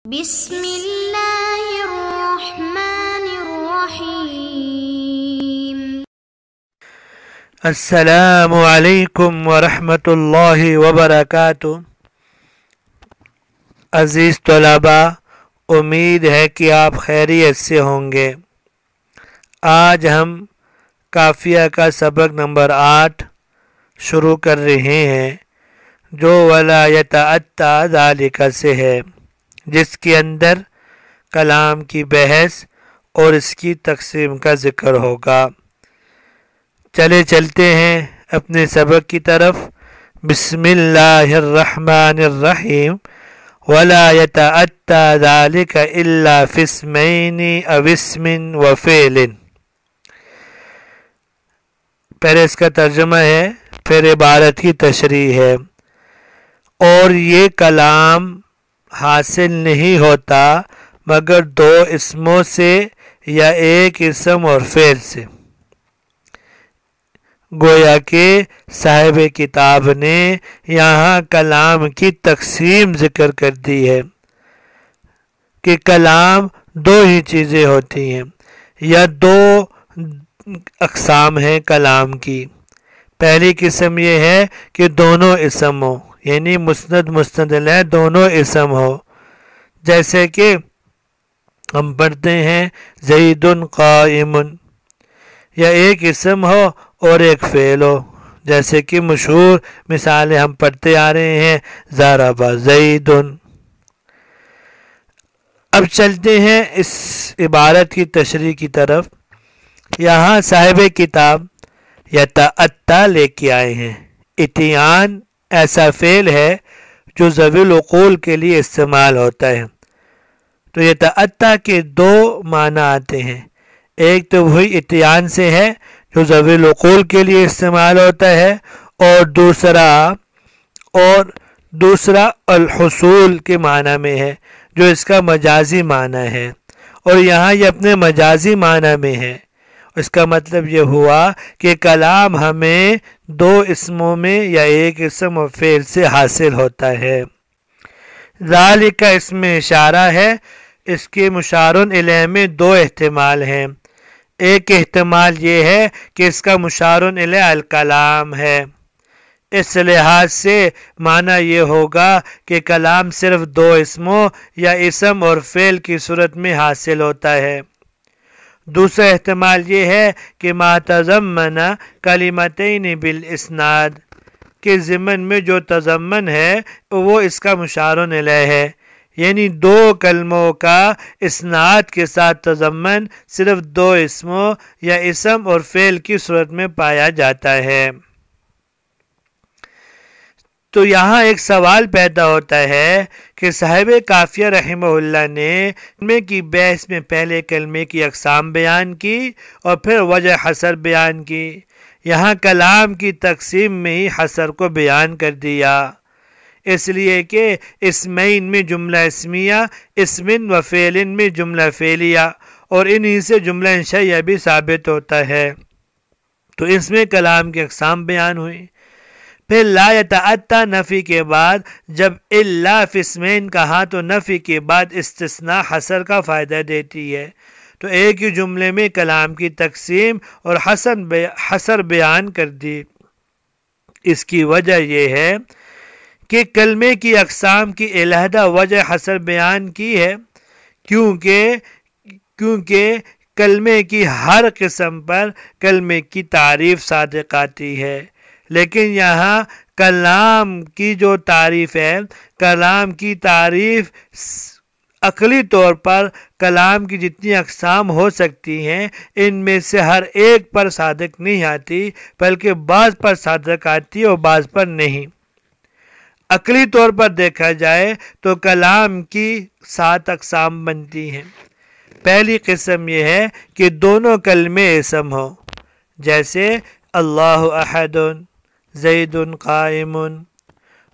بسم اللہ الرحمن الرحیم۔ السلام علیکم ورحمۃ اللہ وبرکاتہ۔ عزیز طلباء، امید ہے کہ آپ خیریت سے ہوں گے۔ آج ہم قافیہ کا سبق نمبر 8 شروع کر رہے ہیں، جو ولا یتأتی ذالک سے ہے، جس کے اندر کلام کی بحث اور اس کی تقسیم کا ذکر ہوگا۔ چلتے ہیں اپنے سبق کی طرف۔ بسم اللہ الرحمن الرحیم۔ ولا یتأتی ذالک الا فی اسمین او اسم وفعل۔ پہلے اس کا ترجمہ ہے، پھر عبارت کی تشریح ہے۔ اور یہ کلام حاصل نہیں ہوتا مگر 2 اسموں سے یا ایک اسم اور فعل سے۔ گویا کہ صاحب کتاب نے یہاں کلام کی تقسیم ذکر کر دی ہے کہ کلام 2 ہی چیزیں ہوتی ہیں، یا 2 اقسام ہیں کلام کی۔ پہلی قسم یہ ہے کہ دونوں اسم ہو، یعنی مسند مستدل دونوں اسم ہو، جیسے کہ ہم پڑھتے ہیں زید قائم، یا ایک اسم ہو اور ایک فعل ہو، جیسے کہ مشہور مثالیں ہم پڑھتے آ رہے ہیں ضرب زید۔ اب چلتے ہیں اس عبارت کی تشریح کی طرف۔ یہاں صاحب کتاب یتأتی لے کے آئے ہیں۔ اتیان ایسا فعل ہے جو ذوی العقول کے لیے استعمال ہوتا ہے۔ تو یتأتی کے 2 معنی آتے ہیں، ایک تو وہی اتیان سے ہے جو ذوی العقول کے لیے استعمال ہوتا ہے، اور دوسرا الحصول کے معنی میں ہے، جو اس کا مجازی معنی ہے، اور یہاں یہ اپنے مجازی معنی میں ہے۔ اس کا مطلب یہ ہوا کہ کلام ہمیں 2 اسموں میں یا ایک اسم و فعل سے حاصل ہوتا ہے۔ ذالک کا اسم اشارہ ہے، اس کے مشار الیہ میں 2 احتمال ہیں۔ ایک احتمال یہ ہے کہ اس کا مشار الیہ الکلام ہے، اس لحاظ سے معنی یہ ہوگا کہ کلام صرف 2 اسموں یا اسم اور فعل کی صورت میں حاصل ہوتا ہے۔ دوسرا احتمال یہ ہے کہ ما تضمن کلمتین بالاسناد، کے ضمن میں جو تضمن ہے وہ اس کا مشار الیہ ہے، یعنی 2 کلموں کا اسناد کے ساتھ تضمن صرف 2 اسموں یا اسم اور فعل کی صورت میں پایا جاتا ہے۔ تو یہاں ایک سوال پیدا ہوتا ہے کہ صاحب قافیہ رحمہ اللہ نے کلمے کی بحث میں پہلے کلمے کی اقسام بیان کی اور پھر وجہ حصر بیان کی، یہاں کلام کی تقسیم میں ہی حصر کو بیان کر دیا، اس لیے کہ اسمین میں جملہ اسمیہ، اسمن و فعلن میں جملہ فعلیہ، اور انہی سے جملہ انشائیہ بھی ثابت ہوتا ہے۔ تو اس میں کلام کی اقسام بیان ہوئی۔ پھر لا یتأتی نفی کے بعد جب الا فی اسمین کہا تو نفی کے بعد استثناء حصر کا فائدہ دیتی ہے۔ تو ایک ہی جملے میں کلام کی تقسیم اور حصر بیان کر دی۔ اس کی وجہ یہ ہے کہ کلمے کی اقسام کی علیحدہ وجہ حصر بیان کی ہے، کیونکہ کلمے کی ہر قسم پر کلمے کی تعریف صادق آتی ہے، لیکن یہاں کلام کی جو تعریف ہے، کلام کی تعریف عقلی طور پر کلام کی جتنی اقسام ہو سکتی ہیں ان میں سے ہر ایک پر صادق نہیں آتی، بلکہ بعض پر صادق آتی ہے اور بعض پر نہیں۔ عقلی طور پر دیکھا جائے تو کلام کی 7 اقسام بنتی ہیں۔ پہلی قسم یہ ہے کہ دونوں کلمے اسم ہو، جیسے اللہ احد، زید قائم۔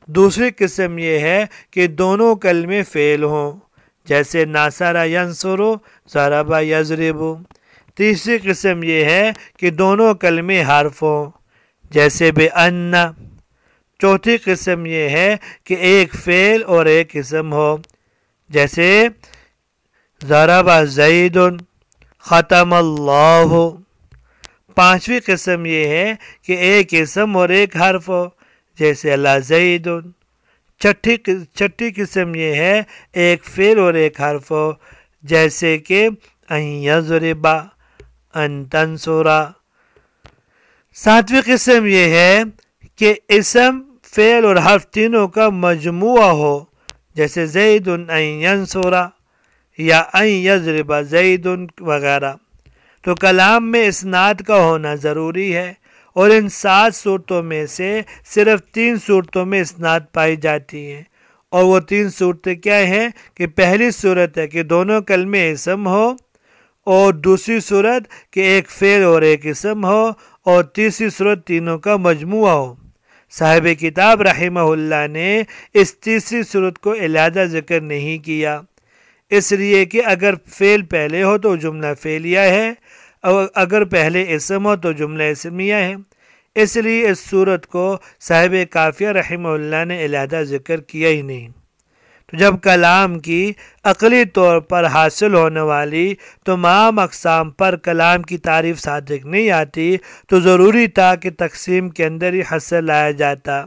دوسری قسم یہ ہے کہ دونوں کلمے فعل ہوں، جیسے ناصر ینصر، ضرب یضرب۔ تیسری قسم یہ ہے کہ دونوں کلمے حرف ہوں، جیسے بِأَنَّ۔ چوتھی قسم یہ ہے کہ ایک فعل اور ایک اسم ہو، جیسے ضرب زید، ختم اللہ۔ پانچویں قسم یہ ہے کہ ایک اسم اور ایک حرف ہو، جیسے اللہ زید۔ چھٹی قسم یہ ہے ایک فعل اور ایک حرف ہو، جیسے کہ ان یضرب، ان تنصر۔ ساتویں قسم یہ ہے کہ اسم، فعل اور حرف تینوں کا مجموعہ ہو، جیسے زید ان ینصر یا ان یضرب زید وغیرہ۔ تو کلام میں اسناد کا ہونا ضروری ہے، اور ان 7 صورتوں میں سے صرف 3 صورتوں میں اسناد پائی جاتی ہیں، اور وہ 3 صورتیں کیا ہیں کہ پہلی صورت ہے کہ دونوں کلمے اسم ہو، اور دوسری صورت کہ ایک فعل اور ایک اسم ہو، اور تیسری صورت تینوں کا مجموعہ ہو۔ صاحب کتاب رحمہ اللہ نے اس تیسری صورت کو علیحدہ ذکر نہیں کیا، اس لیے کہ اگر فعل پہلے ہو تو جملہ فعلیہ ہے، اور اگر پہلے اسم ہو تو جملہ اسمیہ ہے، اس لیے اس صورت کو صاحب کافیہ رحمہ اللہ نے علیحدہ ذکر کیا ہی نہیں۔ تو جب کلام کی عقلی طور پر حاصل ہونے والی تمام اقسام پر کلام کی تعریف صادق نہیں آتی تو ضروری تھا کہ تقسیم کے اندر ہی حصر لایا جاتا،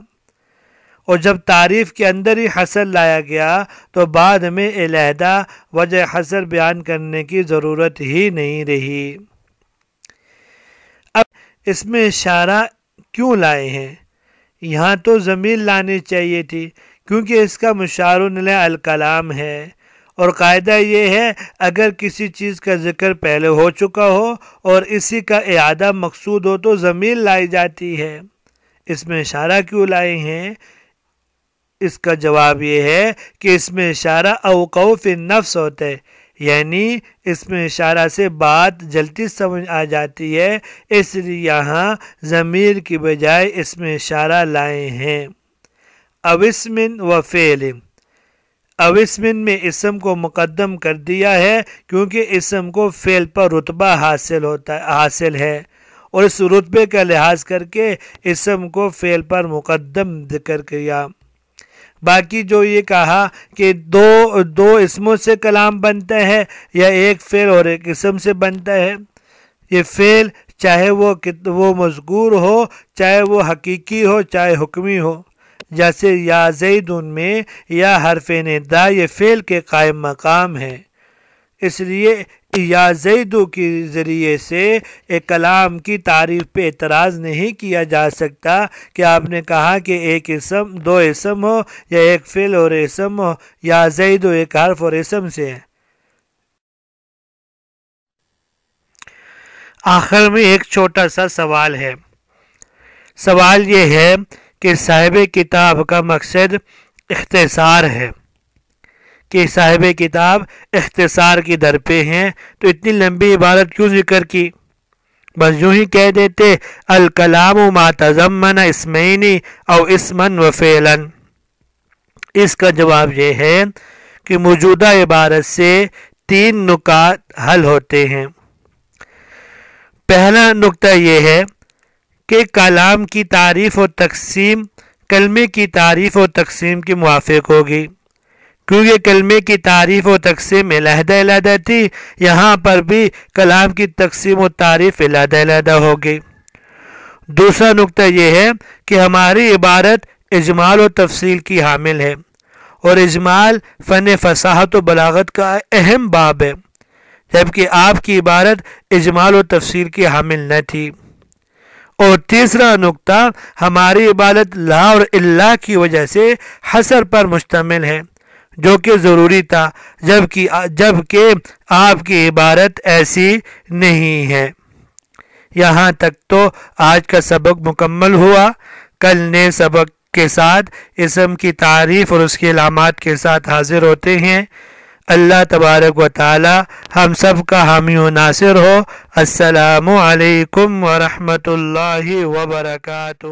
اور جب تعریف کے اندر ہی حصر لایا گیا تو بعد میں علیحدہ وجہ حصر بیان کرنے کی ضرورت ہی نہیں رہی۔ اب اس میں اشارہ کیوں لائے ہیں؟ یہاں تو ضمیر لانی چاہیے تھی، کیونکہ اس کا مشار الیہ الکلام ہے، اور قاعدہ یہ ہے اگر کسی چیز کا ذکر پہلے ہو چکا ہو اور اسی کا اعادہ مقصود ہو تو ضمیر لائی جاتی ہے۔ اس میں اشارہ کیوں لائے ہیں؟ اس کا جواب یہ ہے کہ اس میں اشارہ اوقع فی النفس ہوتا ہے، یعنی اس میں اشارہ سے بات جلدی سمجھ آ جاتی ہے، اس لیے یہاں ضمیر کی بجائے اس میں اشارہ لائے ہیں۔ او اسم و فعل، او اسم میں اسم کو مقدم کر دیا ہے کیونکہ اسم کو فعل پر رتبہ حاصل ہے، اور اس رتبے کا لحاظ کر کے اسم کو فعل پر مقدم ذکر کیا۔ باقی جو یہ کہا کہ دو اسموں سے کلام بنتا ہے یا ایک فعل اور ایک اسم سے بنتا ہے، یہ فعل چاہے وہ مذکور ہو، چاہے وہ حقیقی ہو، چاہے حکمی ہو، جیسے یا زیدن میں یا حرف ندا یہ فعل کے قائم مقام ہے، اس لیے یا زیدو کے ذریعے سے ایک کلام کی تعریف پہ اعتراض نہیں کیا جا سکتا کہ آپ نے کہا کہ ایک اسم، دو اسم ہو یا ایک فعل اور اسم ہو، یا زیدو ایک حرف اور اسم سے ہے۔ آخر میں ایک چھوٹا سا سوال ہے، سوال یہ ہے کہ صاحب کتاب کا مقصد اختصار ہے، کہ صاحب کتاب اختصار کی در پہ ہیں تو اتنی لمبی عبارت کیوں ذکر کی؟ بس یوں ہی کہہ دیتے الکلام ما تضمن اسمین او اسما و فعلا۔ اس کا جواب یہ ہے کہ موجودہ عبارت سے 3 نکات حل ہوتے ہیں۔ پہلا نکتہ یہ ہے کہ کلام کی تعریف و تقسیم کلمے کی تعریف و تقسیم کے موافق ہوگی، کیونکہ کلمے کی تعریف و تقسیم علیحدہ علیحدہ تھی، یہاں پر بھی کلام کی تقسیم و تعریف علیحدہ علیحدہ ہوگی۔ دوسرا نکتہ یہ ہے کہ ہماری عبارت اجمال و تفصیل کی حامل ہے، اور اجمال فن فصاحت و بلاغت کا اہم باب ہے، جبکہ آپ کی عبارت اجمال و تفصیل کی حامل نہ تھی۔ اور تیسرا نکتہ ہماری عبارت لا اور الا کی وجہ سے حصر پر مشتمل ہے، جو کہ ضروری تھا، جبکہ آپ کی عبارت ایسی نہیں ہے۔ یہاں تک تو آج کا سبق مکمل ہوا، کل نئے سبق کے ساتھ اسم کی تعریف اور اس کی علامات کے ساتھ حاضر ہوتے ہیں۔ اللہ تبارک و تعالی ہم سب کا حامی و ناصر ہو۔ السلام علیکم ورحمۃ اللہ وبرکاتہ۔